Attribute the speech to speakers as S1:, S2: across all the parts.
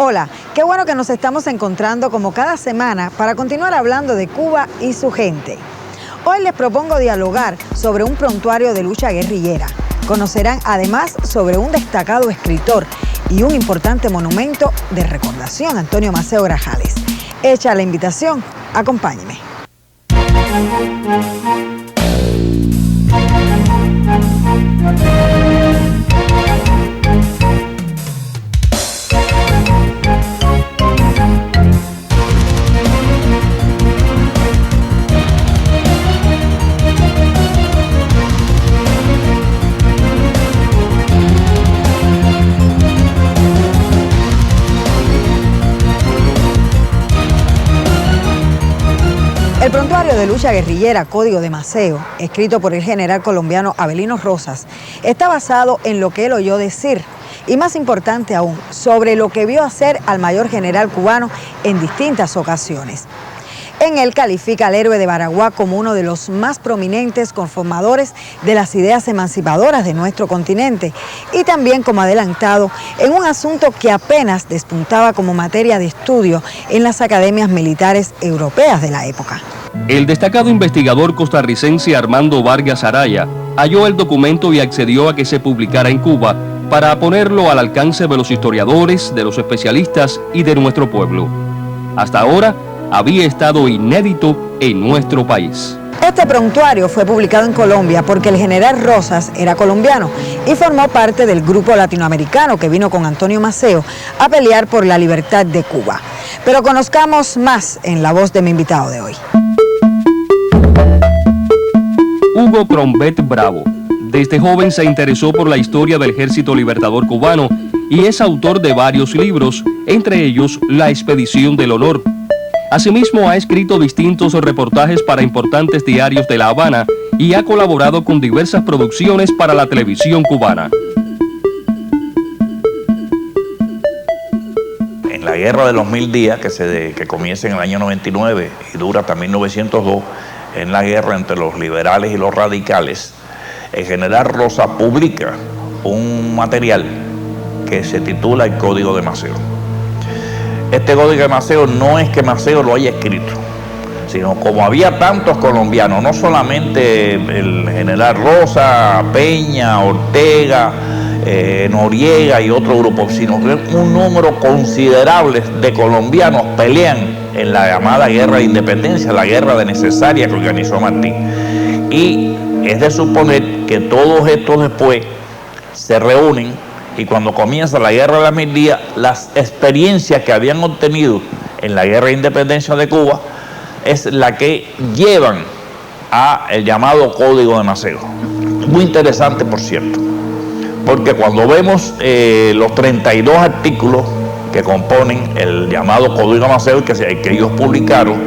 S1: Hola, qué bueno que nos estamos encontrando como cada semana para continuar hablando de Cuba y su gente. Hoy les propongo dialogar sobre un prontuario de lucha guerrillera. Conocerán además sobre un destacado escritor y un importante monumento de recordación, Antonio Maceo Grajales. Hecha la invitación, acompáñeme. El prontuario de lucha guerrillera Código de Maceo, escrito por el general colombiano Avelino Rosas, está basado en lo que él oyó decir y, más importante aún, sobre lo que vio hacer al mayor general cubano en distintas ocasiones. En él califica al héroe de Baraguá como uno de los más prominentes conformadores de las ideas emancipadoras de nuestro continente y también como adelantado en un asunto que apenas despuntaba como materia de estudio en las academias militares europeas de la época.
S2: El destacado investigador costarricense Armando Vargas Araya halló el documento y accedió a que se publicara en Cuba para ponerlo al alcance de los historiadores, de los especialistas y de nuestro pueblo. Hasta ahora había estado inédito en nuestro país.
S1: Este prontuario fue publicado en Colombia porque el general Rosas era colombiano y formó parte del grupo latinoamericano que vino con Antonio Maceo a pelear por la libertad de Cuba. Pero conozcamos más en la voz de mi invitado de hoy.
S2: Hugo Crombet Bravo. Desde joven se interesó por la historia del Ejército Libertador Cubano y es autor de varios libros, entre ellos La Expedición del Honor. Asimismo, ha escrito distintos reportajes para importantes diarios de La Habana y ha colaborado con diversas producciones para la televisión cubana.
S3: En la Guerra de los 1000 días, que comienza en el año 99 y dura hasta 1902, en la guerra entre los liberales y los radicales, el general Rosas publica un material que se titula El Código de Maceo. Este Código de Maceo no es que Maceo lo haya escrito, sino como había tantos colombianos, no solamente el general Rosa, Peña, Ortega, Noriega y otro grupo, sino que un número considerable de colombianos pelean en la llamada Guerra de Independencia, la guerra de necesaria que organizó Martí. Y es de suponer que todos estos después se reúnen y cuando comienza la Guerra de los 1000 días, las experiencias que habían obtenido en la Guerra de Independencia de Cuba es la que llevan a el llamado Código de Maceo. Muy interesante, por cierto, porque cuando vemos los 32 artículos que componen el llamado Código de Maceo que ellos publicaron,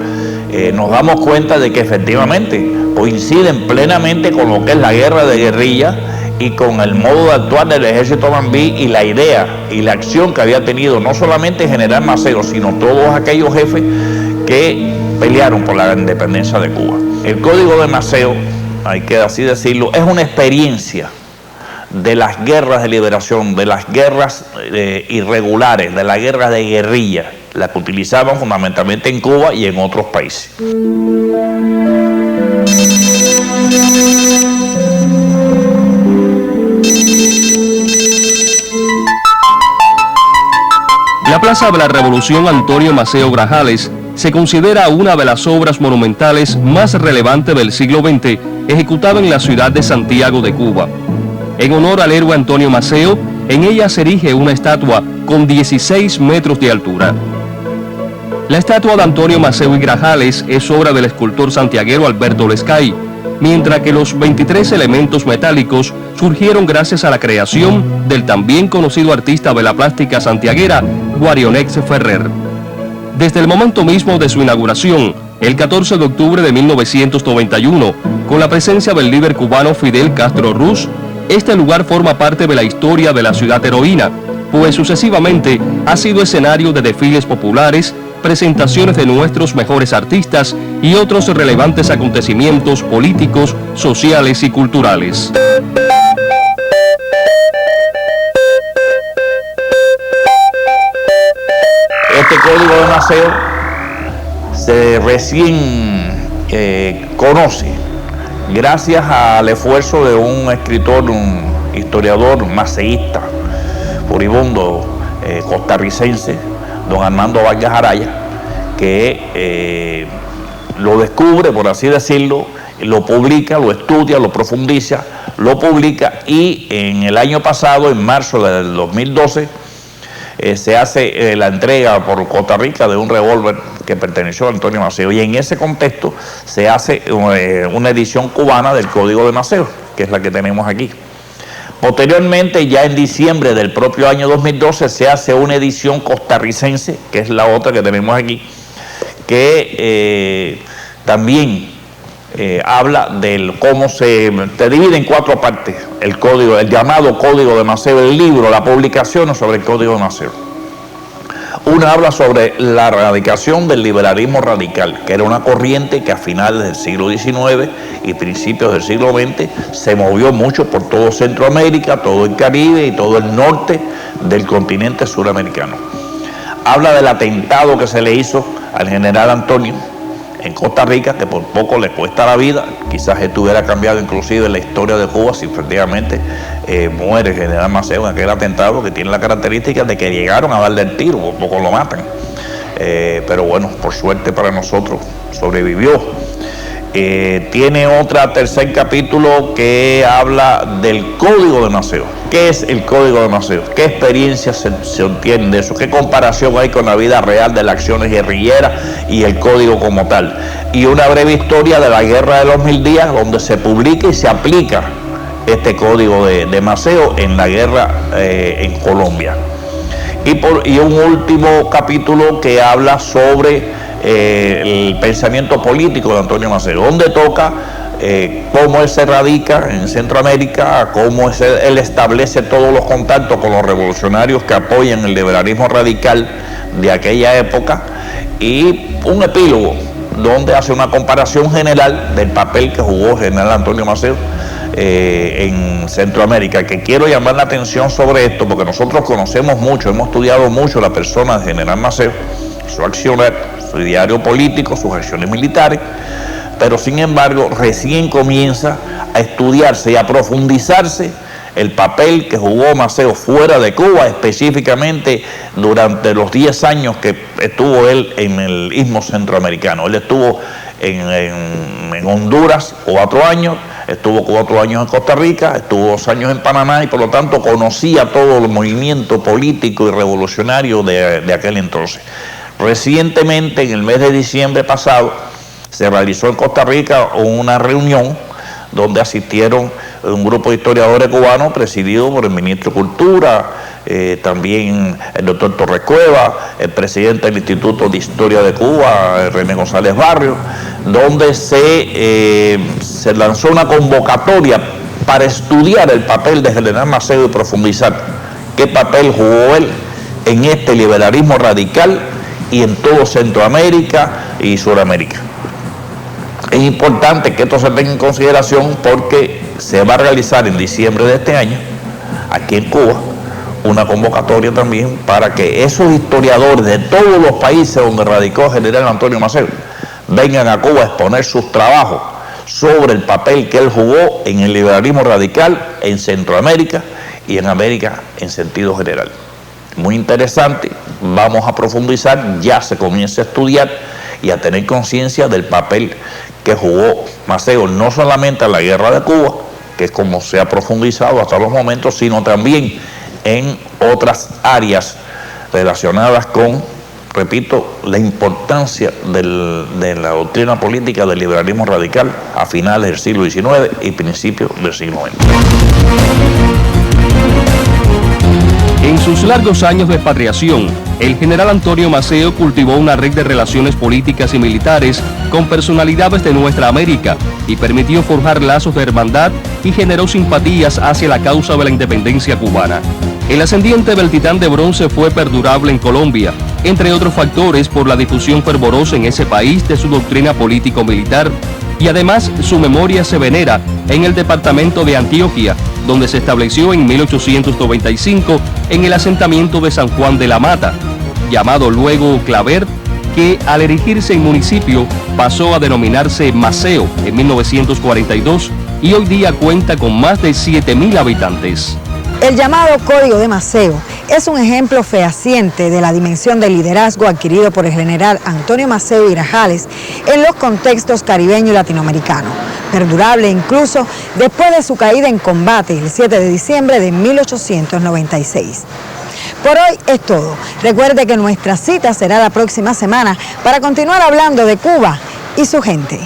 S3: nos damos cuenta de que efectivamente coinciden plenamente con lo que es la guerra de guerrilla y con el modo de actuar del ejército Mambí y la idea y la acción que había tenido no solamente el general Maceo, sino todos aquellos jefes que pelearon por la independencia de Cuba. El Código de Maceo, hay que así decirlo, es una experiencia de las guerras de liberación, de las guerras irregulares, de la guerra de guerrilla, la que utilizaban fundamentalmente en Cuba y en otros países.
S2: La Plaza de la Revolución Antonio Maceo Grajales se considera una de las obras monumentales más relevantes del siglo XX ejecutada en la ciudad de Santiago de Cuba. En honor al héroe Antonio Maceo, en ella se erige una estatua con 16 metros de altura. La estatua de Antonio Maceo y Grajales es obra del escultor santiaguero Alberto Lescay, mientras que los 23 elementos metálicos surgieron gracias a la creación del también conocido artista de la plástica santiaguera, Guarionex Ferrer. Desde el momento mismo de su inauguración, el 14 de octubre de 1991, con la presencia del líder cubano Fidel Castro Ruz, este lugar forma parte de la historia de la ciudad heroína, pues sucesivamente ha sido escenario de desfiles populares, presentaciones de nuestros mejores artistas y otros relevantes acontecimientos políticos, sociales y culturales.
S3: Código de Maceo se recién conoce gracias al esfuerzo de un escritor, un historiador maceísta, furibundo, costarricense, don Armando Vargas Araya, que lo descubre, por así decirlo, lo publica, lo estudia, lo profundiza, lo publica, y en el año pasado, en marzo del 2012, se hace la entrega por Costa Rica de un revólver que perteneció a Antonio Maceo, y en ese contexto se hace una edición cubana del Código de Maceo, que es la que tenemos aquí. Posteriormente, ya en diciembre del propio año 2012, se hace una edición costarricense, que es la otra que tenemos aquí, que también habla de cómo se divide en 4 partes el código, el llamado Código de Maceo, el libro, la publicación sobre el Código de Maceo. Una habla sobre la erradicación del liberalismo radical, que era una corriente que a finales del siglo XIX y principios del siglo XX se movió mucho por todo Centroamérica, todo el Caribe y todo el norte del continente suramericano. Habla del atentado que se le hizo al general Antonio en Costa Rica, que por poco le cuesta la vida. Quizás esto hubiera cambiado inclusive la historia de Cuba si efectivamente muere el general Maceo en aquel atentado, que tiene la característica de que llegaron a darle el tiro, por poco lo matan. Pero bueno, por suerte para nosotros sobrevivió. Tiene tercer capítulo que habla del Código de Maceo. ¿Qué es el Código de Maceo? ¿Qué experiencias se obtienen de eso? ¿Qué comparación hay con la vida real de las acciones guerrilleras y el Código como tal? Y una breve historia de la Guerra de los 1000 días, donde se publica y se aplica este Código de Maceo en la guerra en Colombia. Y un último capítulo que habla sobre el pensamiento político de Antonio Maceo, donde toca cómo él se radica en Centroamérica, cómo él establece todos los contactos con los revolucionarios que apoyan el liberalismo radical de aquella época, y un epílogo donde hace una comparación general del papel que jugó el general Antonio Maceo en Centroamérica, que quiero llamar la atención sobre esto porque nosotros conocemos mucho, hemos estudiado mucho la persona del general Maceo, su accionar, su diario político, sus acciones militares, pero sin embargo recién comienza a estudiarse y a profundizarse el papel que jugó Maceo fuera de Cuba, específicamente durante los 10 años que estuvo él en el Istmo Centroamericano. Él estuvo en Honduras 4 años, estuvo 4 años en Costa Rica, estuvo 2 años en Panamá, y por lo tanto conocía todo el movimiento político y revolucionario de aquel entonces. Recientemente, en el mes de diciembre pasado, se realizó en Costa Rica una reunión donde asistieron un grupo de historiadores cubanos presidido por el ministro de Cultura, también el doctor Torres Cueva, el presidente del Instituto de Historia de Cuba, René González Barrio, donde se lanzó una convocatoria para estudiar el papel de general Maceo y profundizar qué papel jugó él en este liberalismo radical y en todo Centroamérica y Sudamérica. Es importante que esto se tenga en consideración porque se va a realizar en diciembre de este año, aquí en Cuba, una convocatoria también para que esos historiadores de todos los países donde radicó el general Antonio Maceo vengan a Cuba a exponer sus trabajos sobre el papel que él jugó en el liberalismo radical en Centroamérica y en América en sentido general. Muy interesante, vamos a profundizar, ya se comienza a estudiar y a tener conciencia del papel que jugó Maceo, no solamente en la guerra de Cuba, que es como se ha profundizado hasta los momentos, sino también en otras áreas relacionadas con, repito, la importancia de la doctrina política del liberalismo radical a finales del siglo XIX y principios del siglo XX.
S2: En sus largos años de expatriación, el general Antonio Maceo cultivó una red de relaciones políticas y militares con personalidades de nuestra América y permitió forjar lazos de hermandad y generó simpatías hacia la causa de la independencia cubana. El ascendiente del titán de bronce fue perdurable en Colombia, entre otros factores por la difusión fervorosa en ese país de su doctrina político-militar, y además su memoria se venera en el departamento de Antioquia, donde se estableció en 1895 en el asentamiento de San Juan de la Mata. llamado luego Claver, que al erigirse en municipio pasó a denominarse Maceo en 1942 y hoy día cuenta con más de 7.000 habitantes.
S1: El llamado Código de Maceo es un ejemplo fehaciente de la dimensión del liderazgo adquirido por el general Antonio Maceo y Grajales en los contextos caribeño y latinoamericano, perdurable incluso después de su caída en combate el 7 de diciembre de 1896. Por hoy es todo. Recuerde que nuestra cita será la próxima semana para continuar hablando de Cuba y su gente.